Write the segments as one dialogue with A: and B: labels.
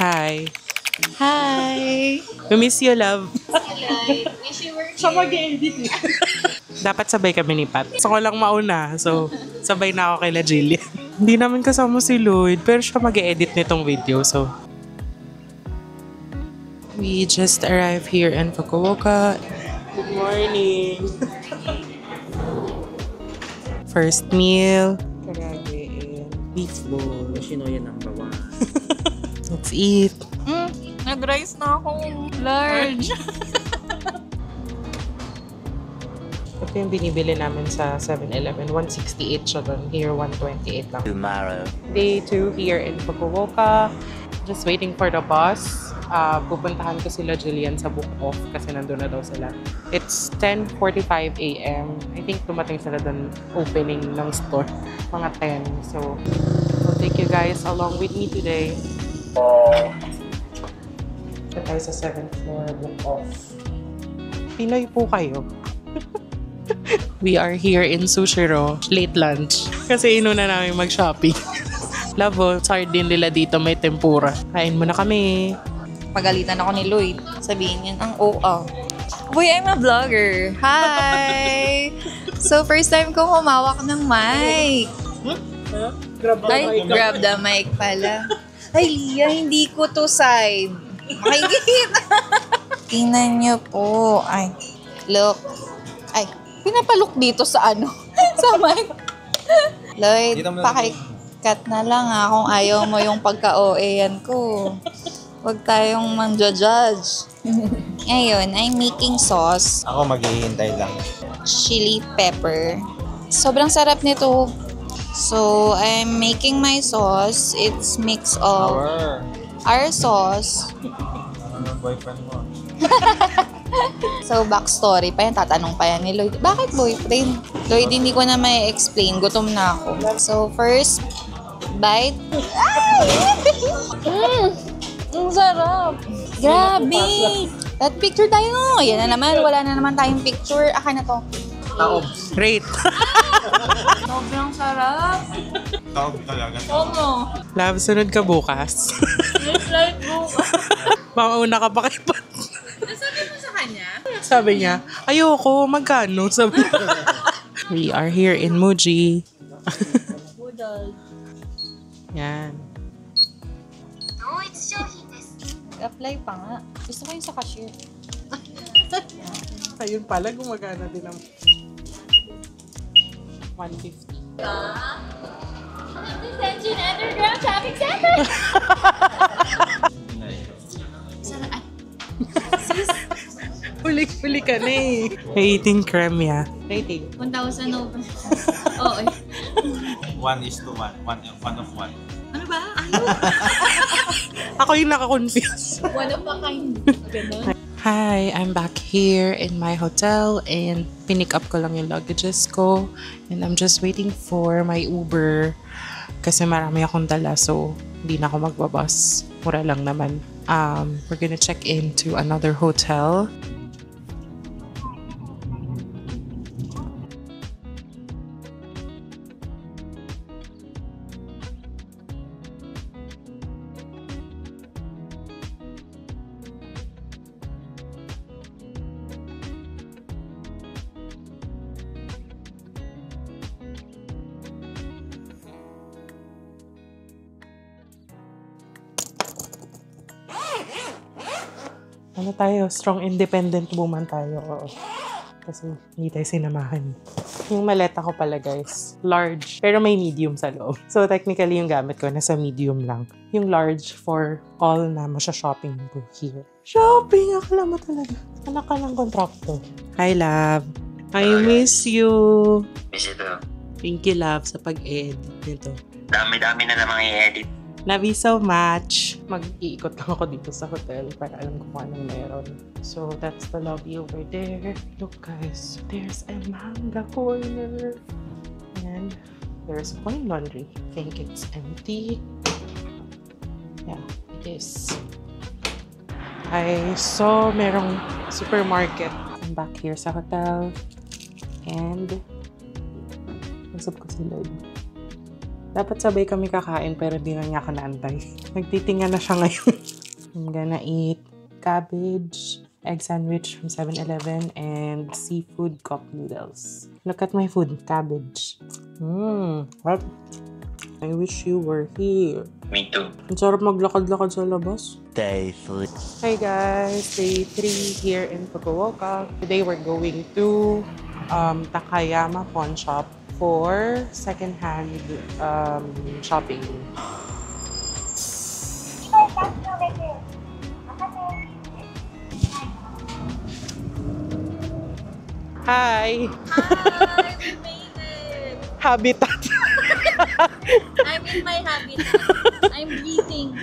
A: Hi. Hi. We miss you, love.
B: Wish you were here.
A: Siya mag-edit eh. Dapat sabay kami ni Pat. So ko lang mauna. So, sabay na ako kay La Jillian. Hindi namin kasama si Lloyd, pero siya mag-edit nitong video. So, we just arrived here in Fukuoka. Good morning. First meal. Karage and beef bowl.
C: Yoshinoya number 1.
A: Let's eat.
B: Nag-rice na ako. Large.
A: Ito yung binibili namin sa 7-Eleven. 168 siya doon. Here, 128 lang.
C: Tomorrow.
A: Day 2 here in Fukuoka. Just waiting for the bus. Pupuntahan ko sila Jillian sa book off kasi nandun na daw sila. It's 10:45 a.m. I think dumating sila doon opening ng store. Mga 10. So, I'll take you guys along with me today. Ito tayo sa 7th floor book off. Pinoy po kayo. We are here in Sushiro. Late lunch. Kasi inuna namin mag-shopping. Love, sardine nila dito may tempura. Kain muna kami.
B: Pagalitan ako ni Lloyd. Sabihin niya ang OA. Boy, I'm a vlogger. Hi! So, first time ko humawak ng mic. Ay, grab the mic pala. Ay, Lia, hindi ko to side. Makikita. Tingnan niyo po. Ay, look. Ay, pinapalook dito sa ano? Sa mic. Lloyd, pakikat na lang ha kung ayaw mo yung pagka-OA-yan ko. Huwag tayong manja-judge. Ngayon, I'm making sauce.
C: Ako maghihintay lang.
B: Chili pepper. Sobrang sarap nito. So, I'm making my sauce. It's mix of our sauce.
C: Ano boyfriend mo?
B: So, backstory pa yan. Tatanong pa yan ni Lloyd. Bakit boyfriend? Lloyd, hindi ko na may explain. Gutom na ako. So, first, bite. Ang sarap. Grabe. That picture tayo. Yan na naman. Wala na naman tayong picture. Akin na to.
C: Taob.
A: Rate.
B: Sobrang sarap.
C: Taob talaga.
B: Oo.
A: Love, sunod ka bukas.
B: Next life bukas.
A: Mauna ka pa kay Pat.
B: Nasabi mo sa kanya?
A: Sabi niya, ayoko, magkano? Sabi We are here in Muji.
B: Budol.
A: Yan.
B: Apply pa nga. Gusto ko yung sa cashier.
A: Ayun pala, gumagana din ang 150.
B: Detention Underground Shopping Center!
A: Huli ka na eh. Rating creme ya. Rating.
B: 1,000 over. Oo eh.
C: 1:1. One of one.
B: Ano ba? Ayaw.
A: Ako yung naka-confuse.
B: One of a kind. Ganun.
A: Hi, I'm back here in my hotel and pinick up ko lang yung luggages ko and I'm just waiting for my Uber kasi marami akong dala so hindi na ako magbabas. Mura lang naman. We're gonna check into another hotel. Ano tayo? Strong independent woman tayo. Oo. Kasi hindi tayo sinamahan. Yung maleta ko pala guys, large. Pero may medium sa loob. So technically yung gamit ko nasa medium lang. Yung large for all na masya-shopping ko here. Shopping! Akala mo talaga. Anak ka ng kontrakto. Hi love. I miss you.
D: Miss you too.
A: Thank you love sa pag-edit nito.
D: Dami-dami na namang i-edit.
A: Love you so much. Mag-iikot lang ako dito sa hotel para alam ko kung anong meron. So, that's the lobby over there. Look guys, there's a manga corner. And there's one laundry. I think it's empty. Yeah, it is. I saw merong supermarket. I'm back here sa hotel. And, nasab ko si Lloyd. Dapat sabay kami kakain pero di na niya ako naantay. Nagtitinga na siya ngayon. I'm gonna eat cabbage, egg sandwich from 7-Eleven, and seafood cup noodles. Look at my food. Cabbage. What? I wish you were here.
D: Me too.
A: Ang sarap maglakad-lakad sa labas.
E: Day 3.
A: Hi guys! Day 3 here in Fukuoka. Today we're going to Takayama Pawn Shop for second-hand shopping. Hi!
B: Hi, we made it!
A: Habitat!
B: I'm in my habitat. I'm breathing.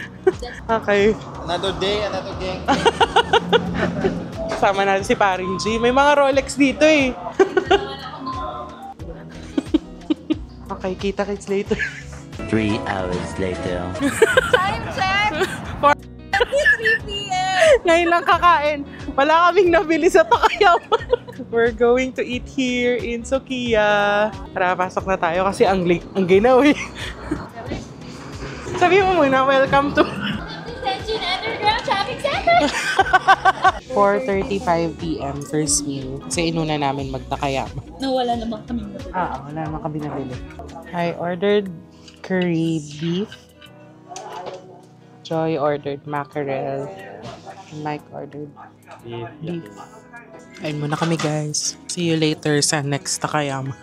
A: Okay.
C: Another day, another gang.
A: Kasama natin si Paring G. May mga Rolex dito eh. Okay, kita-kits later.
E: 3 hours later.
B: Time check! 3 p.m.
A: Ngayon lang kakain. Wala kaming nabili sa Takayama. We're going to eat here in Sukiya. Tara, pasok na tayo kasi ang ginaw eh. Sabi mo muna, welcome to
B: Detention Underground Shopping Center!
A: 4:35 p.m. first meal. Kasi inuna namin magtakayama.
B: Nawala naman kami nabili.
A: Wala naman kami nabili. I ordered curry beef. Joy ordered mackerel. Mike ordered beef. Ayun muna kami guys. See you later sa next Takayama.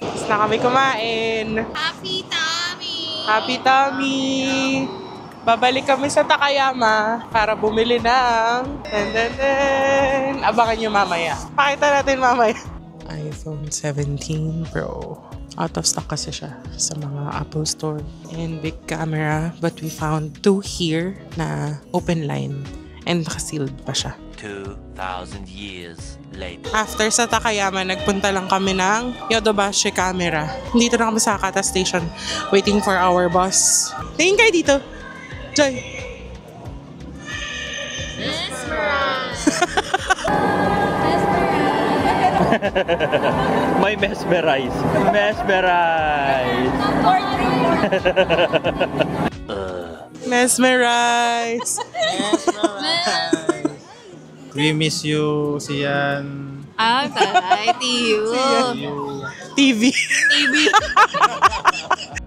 A: Tapos na kami kumain.
B: Happy tummy!
A: Happy tummy! Babalik kami sa Takayama para bumili ng abangan nyo mamaya. Pakita natin mamaya. iPhone 17 Pro. Out of stock kasi siya sa mga Apple Store and big camera. But we found 2 here na open line and nakasealed pa siya.
E: 2,000 years later.
A: After sa Takayama, nagpunta lang kami ng Yodobashi camera. Dito na kami sa Hakata Station waiting for our bus. Tingin kayo dito. Joy.
E: May mesmerize. Mesmerize.
A: Mesmerize.
C: We miss you, Sian.
B: Hi, you.
A: TV.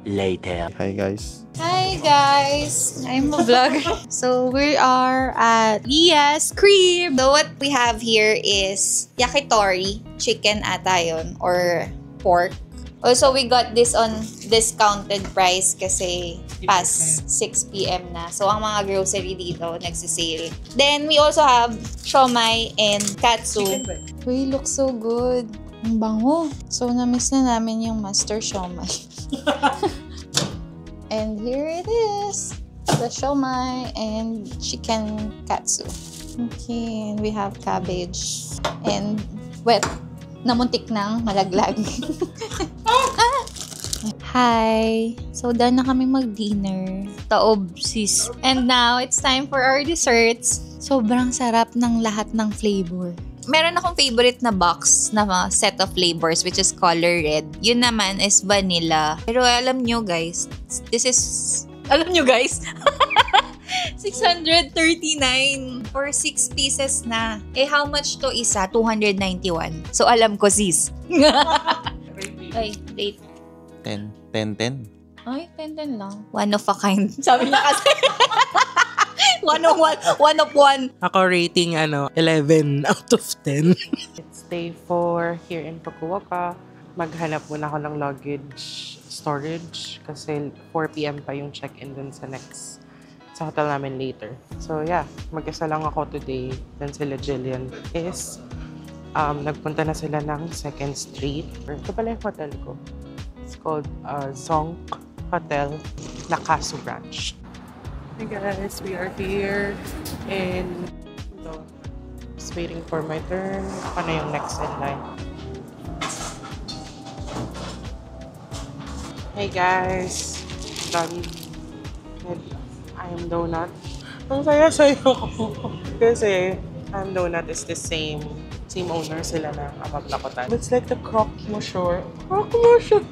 E: Later.
C: Hi guys.
B: Hi guys, I'm a vlogger. So we are at Lia's crib. So what we have here is yakitori, chicken ata yun, or pork. Also, we got this on discounted price kasi past 6 p.m. na. So, ang mga grocery dito nagsisale. Then, we also have siomai and katsu. Uy, looks so good. Ang bango. So, na-miss na namin yung master siomai. And here it is. The siomai and chicken katsu. Okay, and we have cabbage. And wet. Namuntik nang malaglag. Hi! So, done na kami mag-dinner. Taob, sis. And now, it's time for our desserts. Sobrang sarap ng lahat ng flavor. Meron akong favorite na box na set of flavors which is color red. Yun naman is vanilla. Pero alam nyo guys, this is... Alam nyo guys? 639 for 6 pieces na. Eh, how much to isa? 291. So, alam ko, sis. Ay, wait.
C: 10.
B: Ay, 10 lang. One of a kind. Sabi niya kasi. One of one.
A: Ako rating 11 out of 10. It's day 4 here in Fukuoka. Maghanap muna ako ng luggage storage kasi 4 p.m. pa yung check-in dun sa hotel namin later. So yeah, mag-isa lang ako today. Then sila Jillian is nagpunta na sila ng 2nd Street. Ito pala yung hotel ko. It's called Zonk Hotel Nakasu Branch. Hey guys, we are here and just waiting for my turn. Ako na yung next in line. Hey guys, I am Donut. Ang saya-saya ko. Kasi I am Donut is the same owner sila ng Amaglakotan. It's like the croque monsieur. Croque monsieur!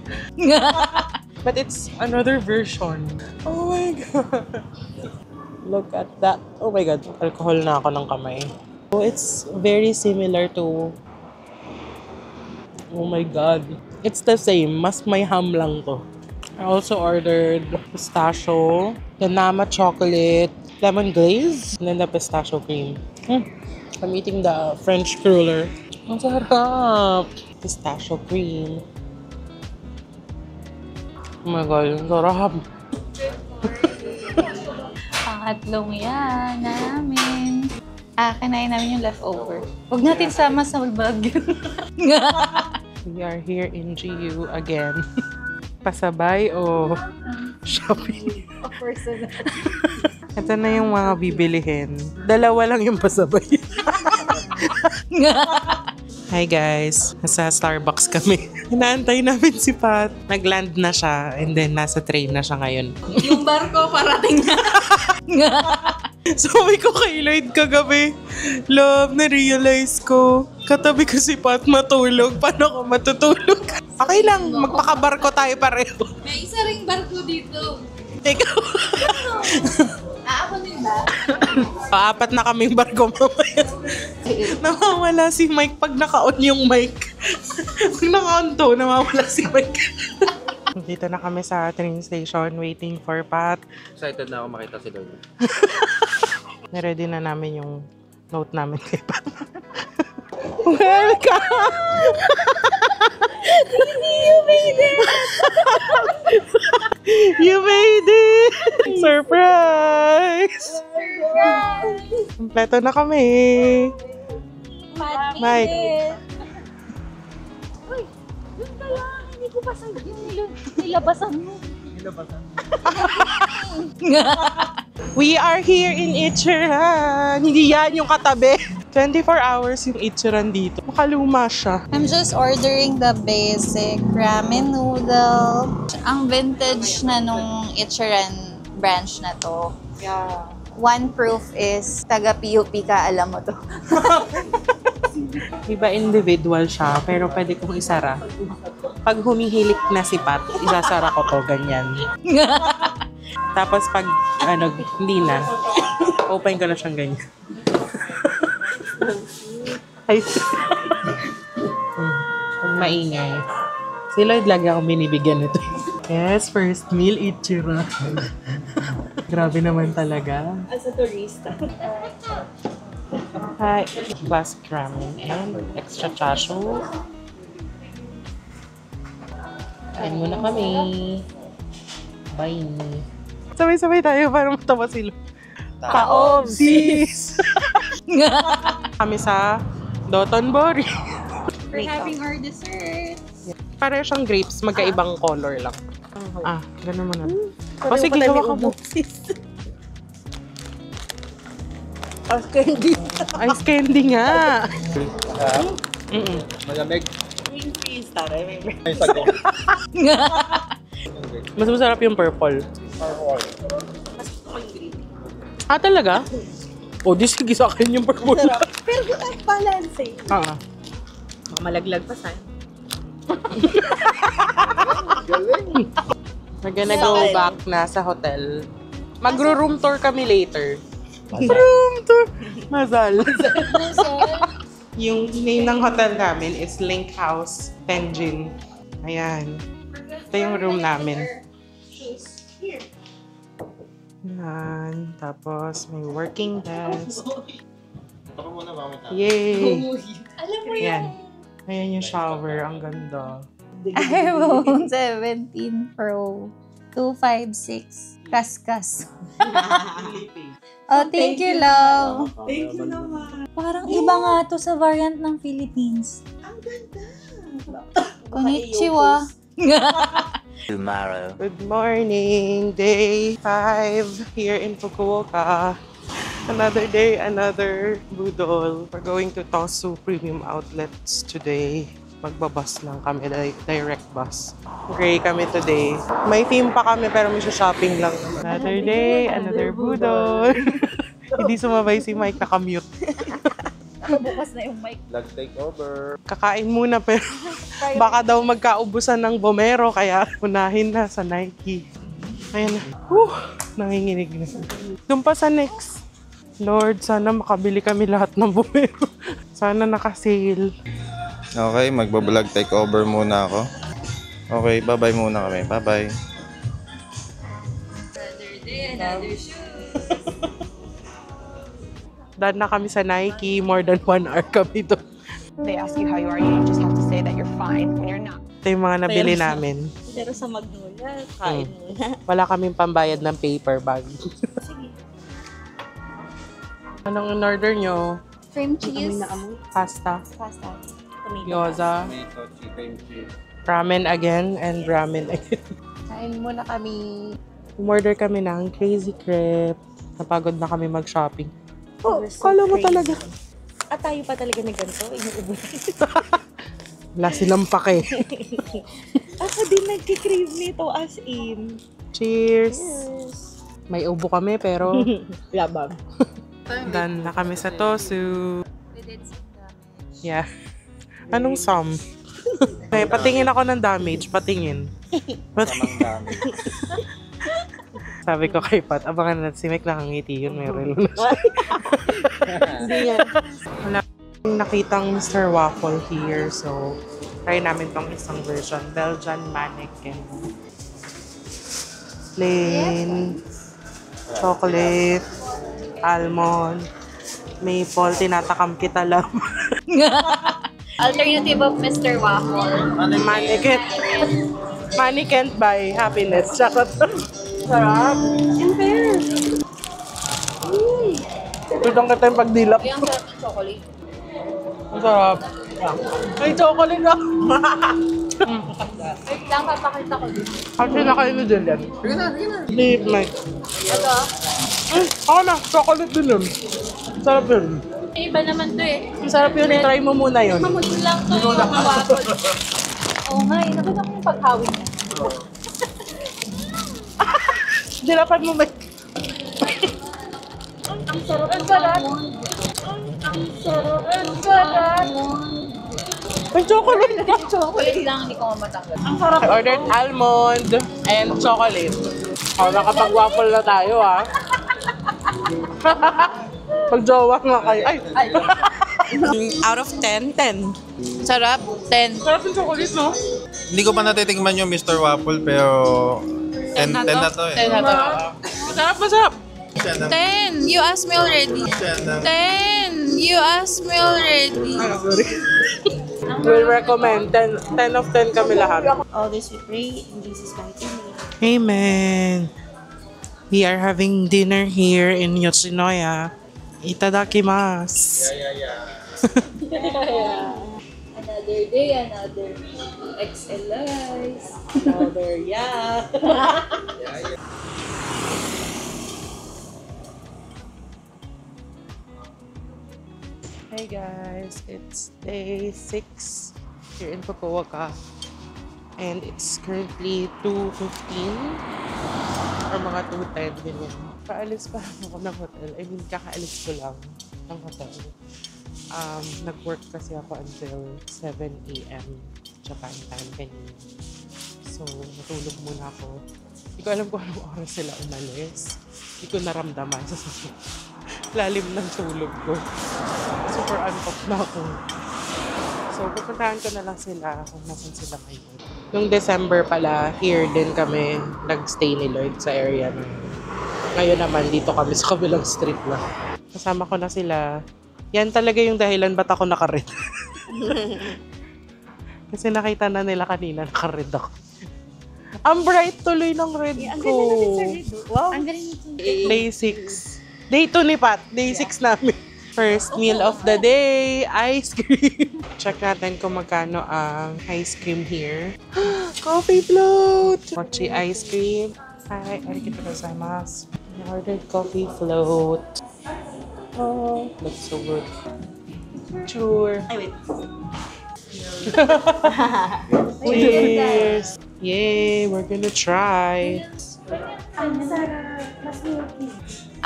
A: But it's another version. Oh my God. Look at that. Oh my God. Alcohol na ako ng kamay. So it's very similar to... Oh my God. It's the same. Mas may ham lang to. I also ordered pistachio, the Nama chocolate, lemon glaze, and then the pistachio cream. I'm eating the French cruller. Ang sarap! Pistachio cream. Oh my God, ang sarap.
B: Pangatlong yan namin. Kinain namin yung leftover. Huwag natin sama sa vlog yun.
A: We are here in GU again. Pasabay o shopping?
B: Personal.
A: Ito na yung mga bibilihin. Dalawa lang yung pasabay. Hi guys, nasa Starbucks kami. Inaantay namin si Pat. Nag-land na siya and then nasa train na siya ngayon.
B: Yung barko parating na.
A: Sabi ko kay Lloyd kagabi, love, na-realize ko, katabi ko si Pat matulog. Paano ako matutulog? Okay lang, magpakabarko tayo pareho.
B: May isa ring barko dito.
A: Ikaw.
B: Ako din ba?
A: Apat na kaming barko mamaya. Nawawala si Mike pag naka-on yung mic. Pag naka-on to, nawawala si Mike. Dito na kami sa train station waiting for Pat.
C: Excited na ako makita si Lloyd.
A: Naready na namin yung note namin kay Pat. Welcome!
B: You made it!
A: You made it! Surprise! Kompleto na kami. Mike.
B: Uy, yun pala. Hindi ko pa sa nilabasan mo.
A: We are here in Ichiran. Hindi yan yung katabi. 24 hours yung Ichiran dito. Makaluma siya.
B: I'm just ordering the basic ramen noodle. Ang vintage na nung Ichiran branch na to.
A: Yeah.
B: One proof is taga PUP ka, alam mo to.
A: Diba individual siya, pero pwede kong isara. Pag humihilik na si Pat, isasara ko to, ganyan. Tapos pag, hindi na, open ko na siyang ganyan. Ay, pag maingay. Si Lloyd lagi akong binibigyan nito. Yes, first meal, Ichira. Grabe naman talaga.
B: As a turista.
A: Hi, basque ramen and extra chashu. Kain muna kami. Bye. Sabay-sabay tayo para matawa sila. Taom, sis! Kami sa Dotonbori.
B: We're having our dessert.
A: Pareho siyang grapes, magkaibang color lang. Ganun mo na. O sige, gawa ka mo.
B: Ice candy.
A: Ice candy nga.
C: Malamig.
B: Green freeze, tara.
C: Ay, sago.
A: Mas masarap yung purple. Talaga? O, di sige sa akin yung purple.
B: Pero good balance eh.
A: Malaglag pa sa'yo. We're gonna go back na sa hotel. Magro-room tour kami later. Room tour! Mazal. Yung name ng hotel namin is Link House Tenjin. Ayan. Ito yung room namin. Ayan. Tapos may working desk.
C: Baka muna ba kita?
A: Yay!
B: Alam mo
A: Ayan. Ayan yung shower. Ang ganda.
B: iPhone 17 Pro 256 Kaskas. Oh, thank you, love.
C: Thank you naman.
B: Parang iba nga to sa variant ng Philippines.
F: Ang ganda.
B: Konnichiwa.
E: Tomorrow.
A: Good morning! Day 5 here in Fukuoka. Another day, another budol. We're going to Tosu Premium Outlets today. Magbabus lang kami, direct bus. Gray kami today. May theme pa kami pero may shopping lang. Another day, another budol. Hindi sumabay si Mike, naka-mute.
B: Bukas na yung mic.
C: Vlog takeover.
A: Kakain muna pero Baka daw magkaubusan ng Bomero, kaya unahin na sa Nike. Ayan na. Nanginginig na. Doon pa sa next. Lord, sana makabili kami lahat ng Bomero. Sana naka-sale.
C: Okay, magbablog takeover muna ako. Okay, bye-bye muna kami. Bye-bye.
A: Dahil na kami sa Nike, more than 1 hour kami doon.
F: They ask you how you are, you just have to say that you're fine when you're not.
A: Ito yung mga nabili namin.
G: Pero sa Magnolia, kain muna.
A: Wala kaming pambayad ng paper bag. Anong in-order nyo?
G: Cream cheese.
A: Pasta,
G: Pasta. Tomato.
A: gyoza,
C: Tomato, chicken cheese.
A: ramen again, and ramen again.
G: Kain muna kami.
A: Umorder kami ng Crazy Crepe. Napagod na kami mag-shopping. Oh,
G: We're so
A: kala mo
G: crazy.
A: talaga.
G: At tayo pa talaga na ganito. Inuubos.
A: Wala silang pake.
G: Ako din nagkikrave nito as in.
A: Cheers!
G: Yes.
A: May ubo kami pero
G: Labang.
A: done na kami sa Tosu.
B: We did some damage.
A: Yeah. Anong some? Okay, patingin ako ng damage. Patingin.
C: Samang dami.
A: Sabi ko kay Pat, abangan natin si Mike nakangiti yun. May relo na siya.
G: Hindi nga.
A: Wala akong nakitang Mr. Waffle here. So, try namin tong isang version. Belgian mannequin. Plain. Chocolate. Almond. Maple. Tinatakam kita lang.
B: Alternative of Mr. Waffle.
A: Mannequin. Money can't buy happiness. Charot. Sarap.
G: In fair.
A: Tutong kita yung pagdilap.
B: Yung sarap ng chocolate.
A: Ang sarap. May chocolate ako.
B: Wait lang, papakita ko din.
A: Kasi nakain mo din yan. Hindi, Mike.
B: Ito.
A: Ako na, chocolate din yun. Sarap yun.
B: Iba naman to eh.
A: Ang sarap yun, try mo muna yun.
B: Mamudin lang to yung mga waffle. Oo nga eh, nakita ko yung paghawin niya.
A: Dirapan mo, Mike.
B: Ang sarap ng salmon. Ang sarap ng salmon.
A: May chocolate ka.
B: Chocolate lang, hindi ko matanggal. Ang
A: I ordered almond and chocolate. Nakapag-waffle na tayo, ah. Pag-jowa nga kayo. Ay! Out of 10, 10.
B: sarap, 10.
A: Sarap yung chocolate, no?
C: Hindi ko pa natitikman yung Mr. Waffle, pero 10 na to eh.
B: 10 na to.
A: Masarap, masarap.
B: 10! You asked me already. 10! You asked me already.
A: Sorry. We'll recommend. 10 of 10 kami lahat.
G: All this we pray in Jesus' mighty name.
A: Amen. We are having dinner here in Yoshinoya. Itadakimasu.
B: Another day, another XL lives.
G: Father, yeah.
A: Hey guys, it's day 6 here in Fukuoka. And it's currently 2:15 or mga 2:10 ganyan. Kaalis pa ako ng hotel. I mean, kakaalis ko lang ng hotel. Nag-work kasi ako until 7 a.m. Japan time kanina. So, natulog muna ako. Hindi ko alam kung anong oras sila umalis. Hindi ko naramdaman sa lalim ng tulog ko. Super antok na ako. So, pupuntahan ko na lang sila kung nasan sila ngayon. Nung December pala, here din kami nag-stay ni Lloyd sa area na. Ngayon naman, dito kami sa kabilang street lang. Kasama ko na sila. Yan talaga yung dahilan ba't ako naka-red. Kasi nakita na nila kanina naka-red ako. Ang bright tuloy ng red
G: Ang
A: ko.
G: ganda natin sa red. Wow.
B: Ang galing nito.
A: Day 6. Day 2 ni Pat. Day 6 namin. First meal of the day, ice cream. Check natin kung magkano ang ice cream here. Coffee float! Mochi ice cream. Hi, arigatou gozaimasu. I ordered coffee float. Oh, looks so good. Sure.
G: Ay, wait.
A: Cheers! Yay, we're gonna try.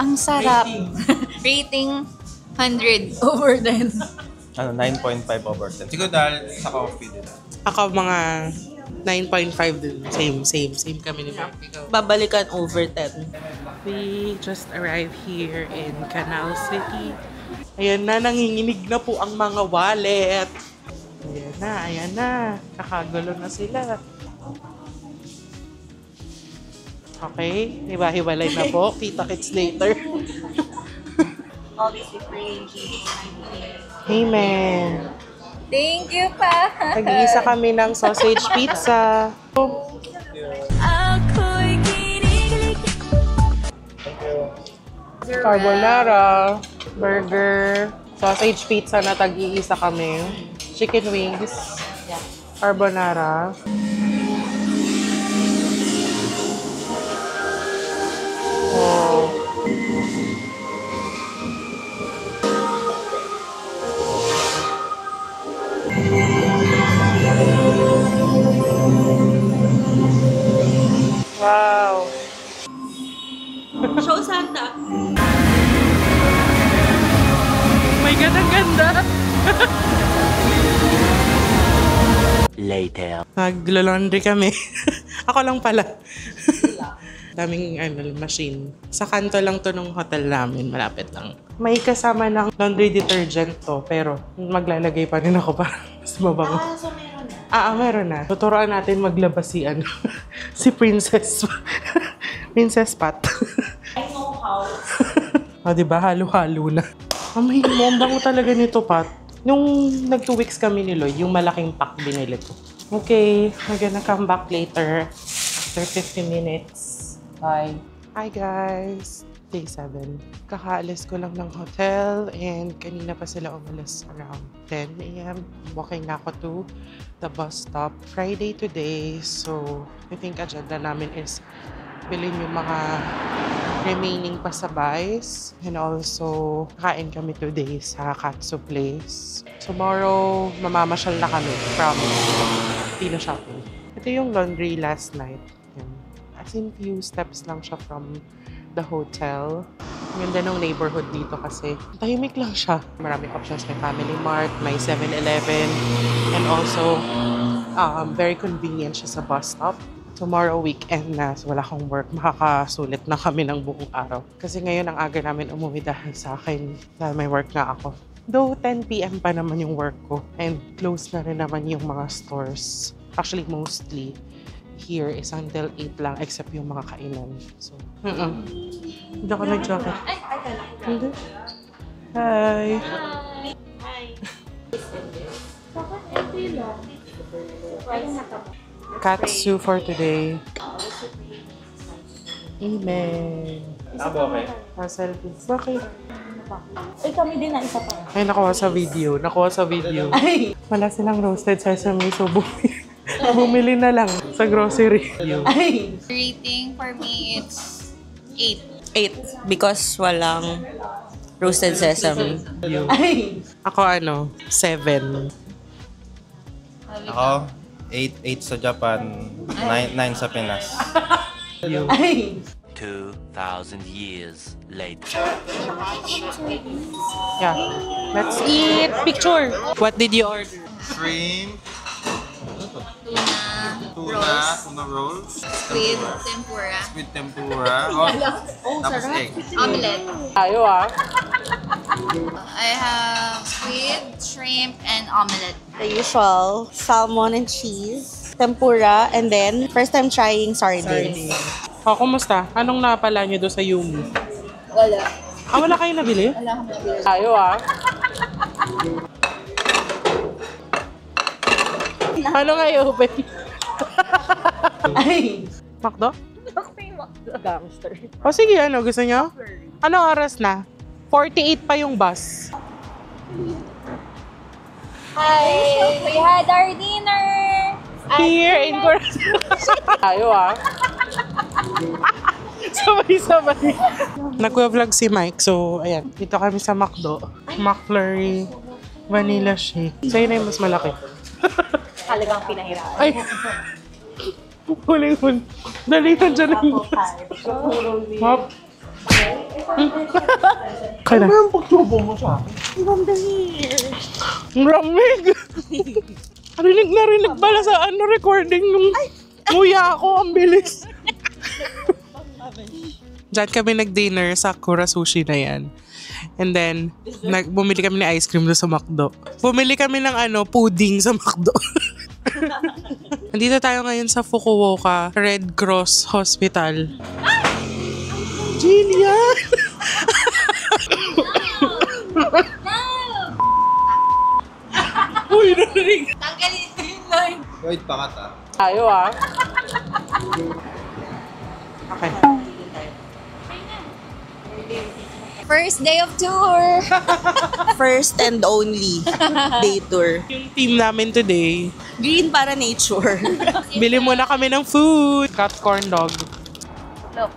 B: Ang sarap. Rating 100 over 10.
C: 9.5 over 10. Siguro dahil sa coffee din.
A: Ako mga 9.5 din. Same kami ni Ma'am.
G: Babalikan over 10.
A: We just arrived here in Canal City. Ayan na, nanginginig na po ang mga wallet. Ayan na. Kakagulo na sila. Okay, hiwa-hiwalay na po. Kita-kits later. Amen.
B: Thank you pa.
A: Nag-iisa kami ng sausage pizza. Carbonara, burger, sausage pizza na tag-iisa kami. Chicken wings, carbonara. Oh. Wow.
G: Show Santa.
A: My God, ang ganda.
E: Later.
A: Naglo-laundry kami. Ako lang pala. Daming machine. Sa kanto lang to ng hotel namin. Malapit lang. May kasama ng laundry detergent to. Pero maglalagay pa rin ako para mas mabango.
G: So meron na?
A: Meron na. Tuturuan natin maglabas si si Princess. Princess Pat.
G: I know how.
A: Diba? Halo-halo na. May ang bango talaga nito, Pat. Nung nag 2 weeks kami ni Lloyd, yung malaking pack binili ko. Okay, we're gonna come back later. After 50 minutes. Bye. Hi guys! Day 7. Kakaalis ko lang ng hotel and kanina pa sila umalis around 10 a.m. Walking na ako to the bus stop. Friday today, so I think agenda namin is bilhin yung mga remaining pasabays and also kain kami today sa Katsu Place. Tomorrow, mamamasyal na kami from Pino Shopping. Ito yung laundry last night. Yan. As in few steps lang siya from the hotel. Ganda ng neighborhood dito kasi tahimik lang siya. Maraming options. May Family Mart, may 7-Eleven, and also very convenient siya sa bus stop. Tomorrow weekend na, so wala akong work. Makakasulit na kami ng buong araw. Kasi ngayon ang aga namin umuwi dahil sa akin dahil may work nga ako. Though 10 p.m. pa naman yung work ko and close na rin naman yung mga stores. Actually, mostly here is until 8 lang except yung mga kainan. So, hindi ako nag-jacket.
G: Ay, ka lang.
A: Hindi. Hi! Katsu for today. Amen.
C: Okay.
A: Selfie. Bakit?
G: Ay, kami din na isa pa.
A: Ay, nakuha sa video.
G: Ay!
A: Wala silang roasted sesame, so bumili na lang sa grocery.
G: Ay!
B: Rating for me, it's 8.
G: 8. Because walang roasted sesame. Ay!
A: Ako 7.
C: Ako, 8 sa Japan, 9 sa Pinas.
G: Ay!
E: 2,000 years later.
A: Yeah. Let's eat! Picture! What did you order?
C: Shrimp, tuna rolls,
B: Squid, tempura,
C: with tempura, tapos egg.
B: omelette.
A: Tayo
B: I have squid, shrimp, and omelette.
G: The usual salmon and cheese, tempura, and then first time trying sardines.
A: Kumusta? Anong napala niyo doon sa Yumi?
B: Wala.
A: Wala kayo nabili?
B: Wala akong nabili.
A: Tayo Ano kayo, baby?
G: Ay!
A: Macdo?
G: Gangster.
A: O sige, gusto niyo? Anong oras na? 48 pa yung bus.
B: Hi! We had our dinner!
A: Here in Corazon. Tayo Sabay-sabay. Nagwa-vlog si Mike. So, ayan. Dito kami sa McDo. McFlurry Vanilla Shake. Sa'yo na yung mas malaki.
G: Talagang pinahirapan.
A: Ay! Huling-hul. Dali na dyan. Hop. Okay na.
C: Ano yung pagtubo mo sa akin?
G: From the here.
A: Ang lamig! Narinig pala sa recording nung nguya ako. Ang bilis. Diyan kami nag-dinner sa Kura Sushi na yan. And then, bumili kami ng ice cream doon sa McDo. Bumili kami ng pudding sa McDo. Nandito tayo ngayon sa Fukuoka Red Cross Hospital. Jillian! Uy, narinig!
B: Tanggalin ko yung line.
C: Wait, pakat ah.
A: Tayo Okay.
B: First day of tour.
G: First and only day tour.
A: Yung team namin today,
G: Green para nature.
A: bili muna kami ng food. Cut corn dog.
B: Look,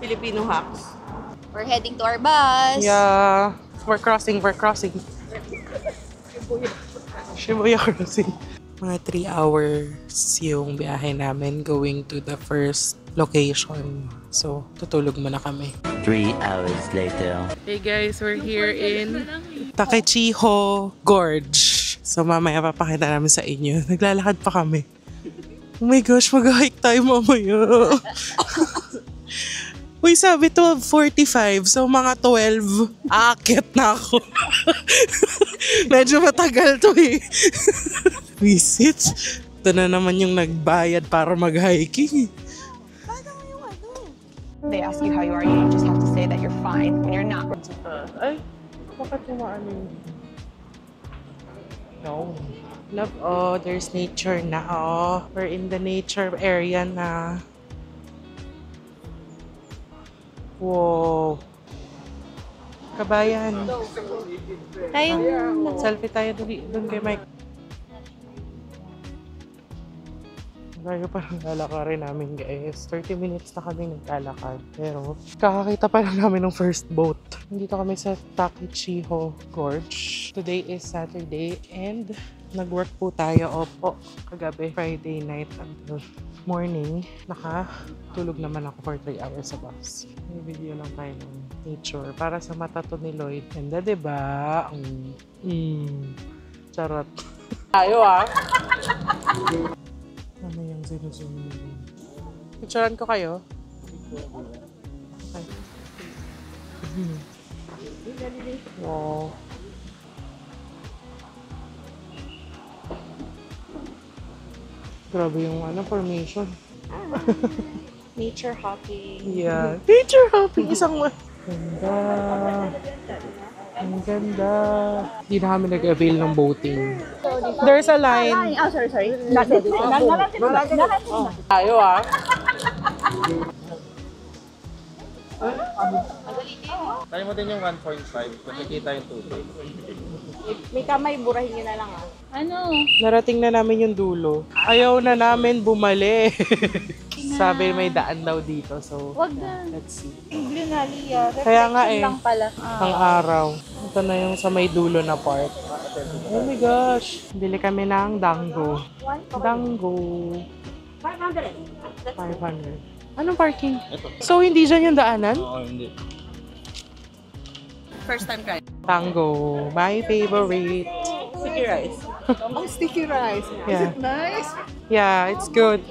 G: Filipino hacks.
B: we're heading to our bus.
A: Yeah. We're crossing. Shibuya crossing. Mga 3 hours yung biyahe namin going to the first location. So, tutulog muna kami.
E: 3 hours later.
A: Hey guys, we're here in Takechiho Gorge. So, mamaya papakita namin sa inyo. Naglalakad pa kami. Oh my gosh, mag-hike tayo mamaya. Uy, sabi 12:45. So, mga 12, aakyat na ako. Medyo matagal to eh. Visit. Ito na naman yung nagbayad para mag-hiking.
F: They ask you how you are, you just have to say that you're fine when you're not.
A: Ay, bakit tumaan yun? No. Love, there's nature na. We're in the nature area na. Wow. Kabayan. Selfie tayo doon kay Mike. Tayo parang lalakarin namin guys. 30 minutes na kami naglalakad. Pero kakakita pa lang namin ng first boat. Nandito kami sa Takechiho Gorge. Today is Saturday and nag-work po tayo kagabi. Friday night until morning. Nakatulog naman ako for 3 hours sa bus. May video lang tayo ng nature para sa mata to ni Lloyd. Ganda diba? Charot. Tayo Ano yung zoom mo? Picturean ko kayo? Okay. Wow. Grabe yung formation.
G: Nature hopping.
A: Yeah. Nature hopping. Isang ganda. Ang ganda. Hindi na kami nag-avail ng boating. There's a line.
F: Oh, sorry.
A: Tayo
C: Tayo mo din yung 1.5. Nakikita yung tubig.
G: May kamay, burahin nyo na lang
A: Narating na namin yung dulo. Ayaw na namin bumali. Sabi may daan daw dito. So, let's see. Kaya nga
B: lang pala.
A: ang araw. Ito na yung sa may dulo na part. Oh my gosh. Bili kami ng dango. Dango. 500. Anong parking? So, hindi dyan yung daanan?
C: Oo, hindi.
G: First time try.
A: Tango. My favorite.
G: Sticky rice.
F: Sticky rice.
A: Yeah.
F: Nice.
A: Yeah, it's good.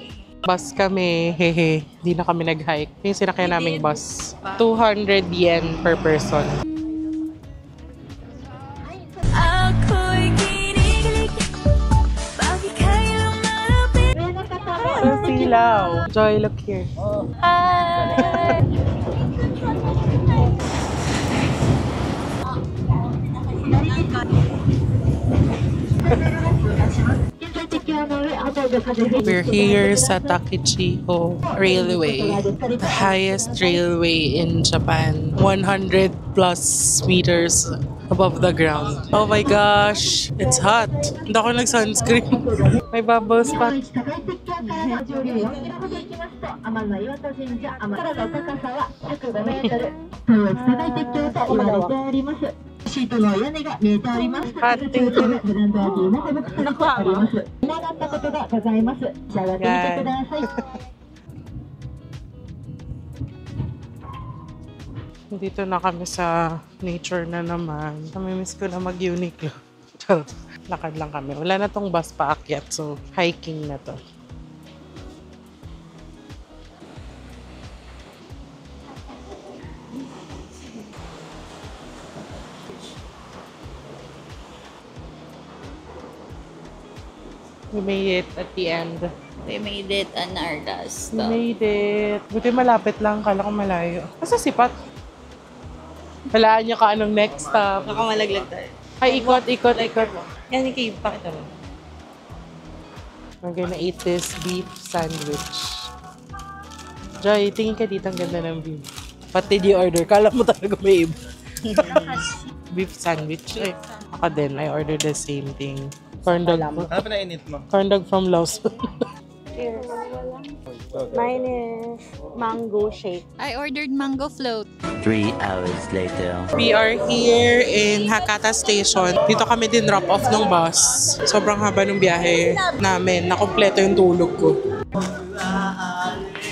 A: Bus kami, hehe. Di na kami nag-hike. Yung sinakyan naming bus. 200 yen per person. Silaw. Joy, look here. We're here sa Takechiho Railway, the highest railway in Japan, 100 plus meters above the ground. Oh my gosh, it's hot. Hindi ako nag-sunscreen. May bubble spot. Dito na kami sa nature na naman. Namimiss ko na mag-Uniqlo. Charot. Lakad lang kami. Wala na tong bus paakyat, so hiking na to. We made it at the end.
B: We made it an our last
A: We
B: stop.
A: made it. Buti malapit lang. Kala ko malayo. Asa sipat? Walaan niyo ka anong next stop.
G: Baka malaglag tayo.
A: Ay, ikot.
G: Yan yung cave. Pakita mo.
A: We're gonna eat this beef sandwich. Joy, tingin ka dito. Ang ganda ng view. What did you order? Kala mo talaga may iba. Beef sandwich. Eh. Ako din. I ordered the same thing. Corn dog.
C: Ano pa na-init mo?
A: Corn dog from Lawson.
G: Mine is mango shake.
B: I ordered mango float.
E: 3 hours later.
A: We are here in Hakata Station. Dito kami din drop off ng bus. Sobrang haba ng biyahe namin. Nakompleto yung tulog ko.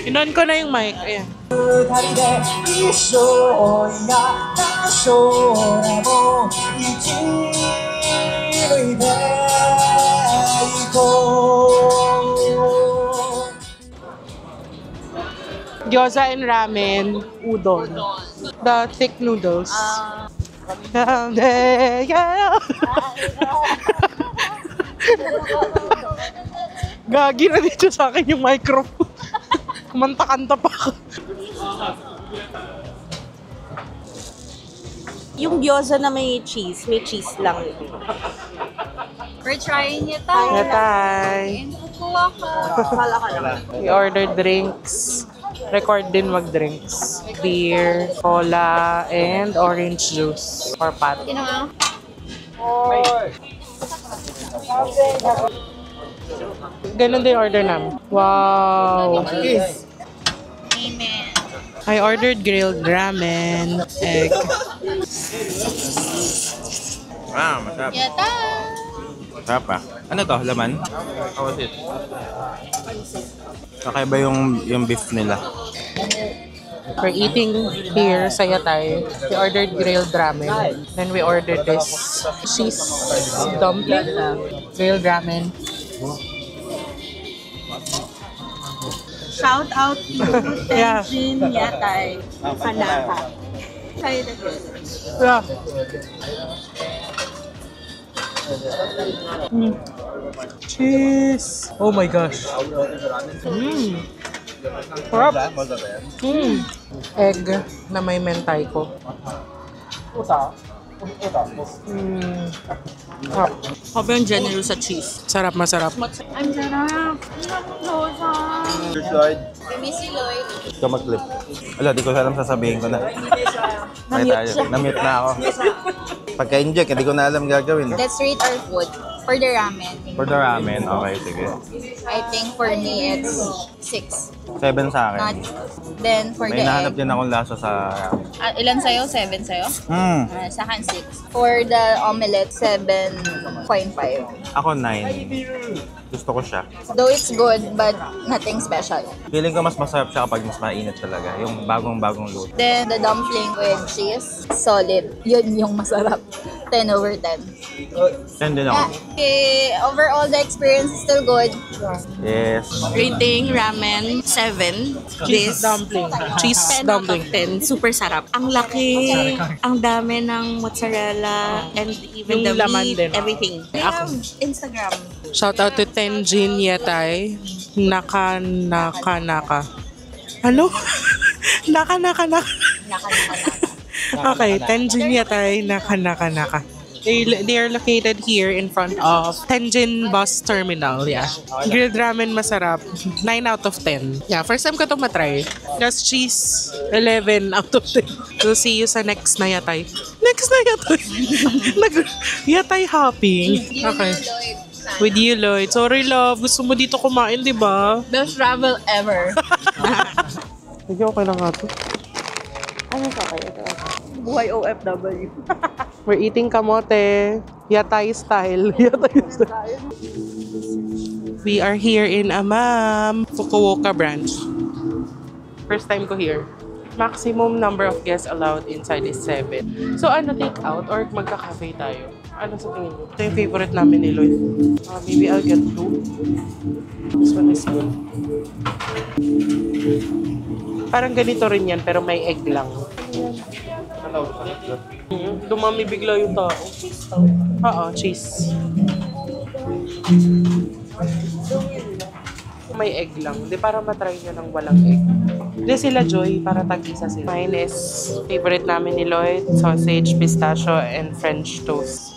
A: Inon ko na yung mic. Ayan. Gyoza and ramen, udon. The thick noodles. Gagi na dito sa akin yung microphone. Kumanta-kanta pa ako.
G: Yung gyoza na may cheese lang.
B: We're trying it out.
A: Yatay.
B: And kukuha ka.
G: Kala ka naman.
A: We ordered drinks. Record din mag-drinks. Beer, cola, and orange juice. Or pat.
B: You know,
A: Ganun din order namin. Wow!
B: amen.
A: I ordered grilled ramen, egg.
C: Ah, masarap.
B: Yata!
C: Masarap ah. Ano to? Laman? How was it? Kakaiba yung beef nila.
A: We're eating here sa Yatay. We ordered grilled ramen. Then we ordered this cheese dumpling. Grilled ramen.
G: Shout out to
A: Yeah.
G: Tenjin Yatay Hanaka. Try it again.
A: Yeah. Cheese. Oh my gosh. Sarap. Egg na may mentai ko. Sarap.
G: Sobrang generous sa cheese.
A: Sarap, masarap.
B: Ang sarap.
C: Lloyd.
B: Miss si Lloyd.
C: Ikaw mag-clip. Wala, di ko alam sasabihin ko na. Na-mute na ako. Pagka-inject, hindi ko na alam gagawin.
B: Let's rate our food. For the ramen,
C: For the ramen, okay, sige.
B: I think for me it's 6.
C: 7 sa
B: Not,
C: akin.
B: then for
C: May
B: the
C: nahanap
B: egg.
C: din akong lasa sa ramen.
B: Ilan sa'yo? 7 sa'yo? Sa akin 6. For the omelette, 7.5.
C: Ako 9. Gusto ko siya.
B: Though it's good, but nothing special.
C: Feeling ko mas masarap siya kapag mas mainit talaga. Yung bagong-bagong luto.
B: Then the dumpling with cheese, solid. Yun yung masarap. 10 over 10.
C: 10 din ako.
B: Okay, overall the experience is still good.
C: Yes.
G: Rating ramen 7.
A: Cheese dumpling. Cheese dumpling.
G: 10. Super sarap. Ang laki, ang dami ng mozzarella, and even
A: Yung
G: the
A: laman
G: meat,
A: din.
G: everything.
A: Ako.
G: Instagram.
A: Shout out to Tenjin Yatay. Naka. Ano? Naka. Okay, Tenjin Yatay. Naka. They are located here in front of Tenjin Bus Terminal. Yeah. Grilled ramen masarap. 9 out of 10. Yeah, first time ko ito matry. Just cheese, 11 out of 10. We'll see you sa next na Yatay. Yatay hopping. Okay. With you, Lloyd. Sorry, love. Gusto mo dito kumain, di ba?
B: Best travel ever.
A: Sige, okay lang nga to.
G: Ano sa kayo? Buhay OFW.
A: We're eating kamote. Yatay style. We are here in Amam, Fukuoka branch. First time ko here. Maximum number of guests allowed inside is 7. So ano, take out or magka-cafe tayo? Ano sa tingin mo? Ito yung favorite namin ni Lloyd. Maybe I'll get 2. This one is good. Parang ganito rin yan, pero may egg lang. Dumami bigla yung tao. Oo, cheese. May egg lang. Hindi, para matry nyo ng walang egg. Hindi sila Joy, para tag-isa sila. Mine is favorite namin ni Lloyd, sausage, pistachio, and French toast.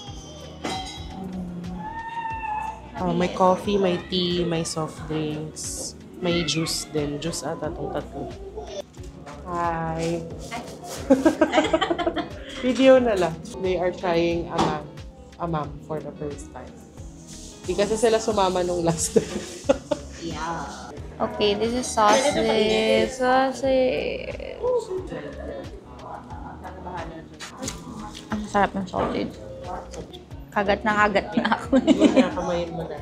A: May coffee, may tea, may soft drinks, may juice din. Juice ata itong tatlo. Hi! Video na lang. They are trying a ma'am for the first time. Di kasi sila sumama nung last time.
B: Okay, this is sausage. Sausage. Ang sarap ng sausage. Kagat na ako.
A: Nakakamayin mo na.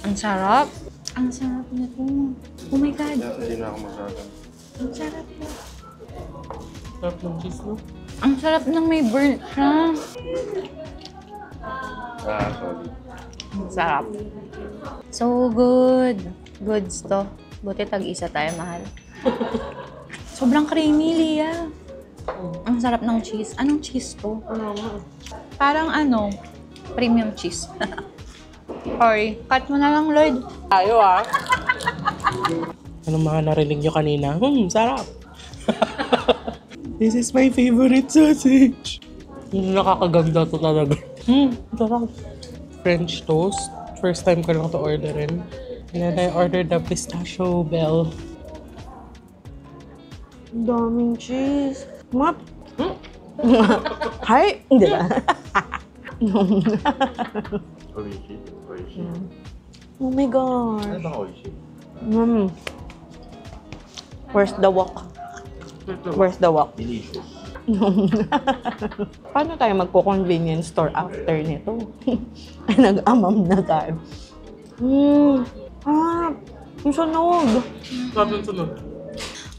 B: Ang sarap. Ang sarap nito. Oh my God.
C: Hindi na ako masasabi.
B: Ang sarap na.
A: Sarap ng cheese, no?
B: Ang sarap ng may burnt siya.
C: Solid.
B: Sarap. So good. Goods to. Buti tag-isa tayo, mahal. Sobrang creamy, Lia. Ang sarap ng cheese. Anong cheese to? Parang premium cheese. Sorry, cut mo na lang, Lloyd.
A: Tayo Anong mga narinig nyo kanina? Sarap. This is my favorite sausage. Nakakaganda to talaga. Sarap. French toast. First time ko lang to orderin. And then I ordered the pistachio bell.
G: Daming cheese. Map. Hi! Hindi ba?
C: Oishi.
G: Oh my God.
C: Ano bang oishi?
G: Where's the wok? Where's the wok?
C: Delicious.
G: Paano tayo magko-convenience store after nito? Nag-amam na tayo. Yung sunog.
A: Sabi sunod.